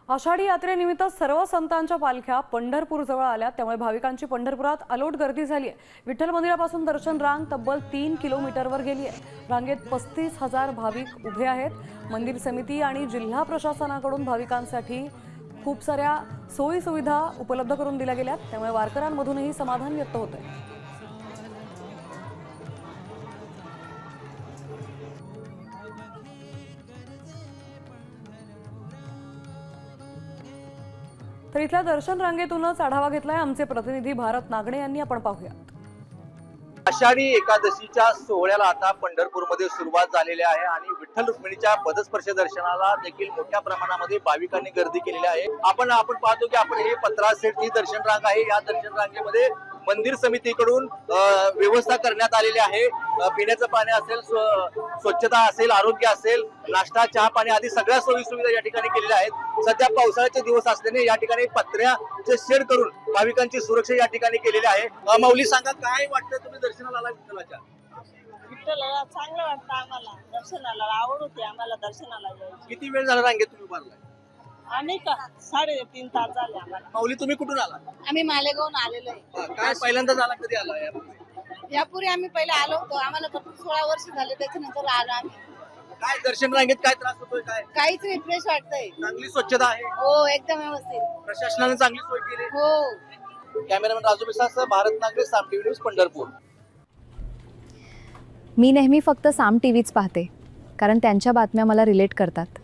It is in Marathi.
आषाढी यात्रेनिमित्त सर्व संतांच्या पालख्या पंढरपूरजवळ आल्या, त्यामुळे भाविकांची पंढरपुरात अलोट गर्दी झाली आहे। विठ्ठल मंदिरापासून दर्शन रांग तब्बल 3 किलोमीटरवर गेली आहे। रांगेत 35,000 भाविक उभे आहेत। मंदिर समिती आणि जिल्हा प्रशासनाकडून भाविकांसाठी खूप साऱ्या सोयी सुविधा उपलब्ध करून दिल्या गेल्यात, त्यामुळे वारकऱ्यांमधूनही समाधान व्यक्त होतंय। तर इथल्या दर्शन रांगेतूनच आढावा घेतलाय आमचे प्रतिनिधी भारत नागणे यांनी। आपण पाहूयात। आषाढी एकादशीच्या सोहळ्याला आता पंढरपूरमध्ये सुरुवात झालेली आहे आणि विठ्ठल रुक्मिणीच्या पदस्पर्श दर्शनाला देखील मोठ्या प्रमाणामध्ये भाविकांनी गर्दी केलेली आहे। आपण पाहतो की आपण हे 15 सेट ही दर्शन रांग आहे। या दर्शन रांगेमध्ये मंदिर समितीकडून व्यवस्था करण्यात आलेली आहे। पिण्याचं पाणी असेल, स्वच्छता असेल, आरोग्य असेल, नाश्ता, चहा, पाणी आदी सगळ्या सोयी सुविधा या ठिकाणी केलेल्या आहेत। सध्या पावसाळ्याचे दिवस असल्याने या ठिकाणी पत्र्याचे शेड करून भाविकांची सुरक्षा या ठिकाणी केलेली आहे। माऊली, सांगा काय वाटतं, तुम्ही दर्शनाला आला विठ्ठलाच्या? विठ्ठलाला चांगलं वाटतं आम्हाला, दर्शनाला आवड होते आम्हाला दर्शनाला जायची। किती वेळ झाला रांगेत तुम्ही उभारलाय? आम्ही का 3.5 तास झाले आम्हाला। माऊली, तुम्ही कुठून आला? आम्ही मालेगावून आलेलो आहे। काय पहिल्यांदाच आला, कधी आला? यापूर्वी आम्ही पहिले आलो होतो, आम्हाला फक्त 16 वर्ष झाले, त्याच्यानंतर आलो आम्ही। काय दर्शन रांगेत काय त्रास होतोय? काय काहीच नाही, फ्रेश वाटतंय। चांगली स्वच्छता आहे? हो, एकदम व्यवस्थित। प्रशासनाने चांगली सोय केली? हो। कॅमेरामॅन राजू मिसाळसह भारत नागरे, साम टीव्ही न्यूज, पंढरपूर। मी नेहमी फक्त साम टीव्हीच पाहते, कारण त्यांच्या बातम्या मला रिलेट करतात।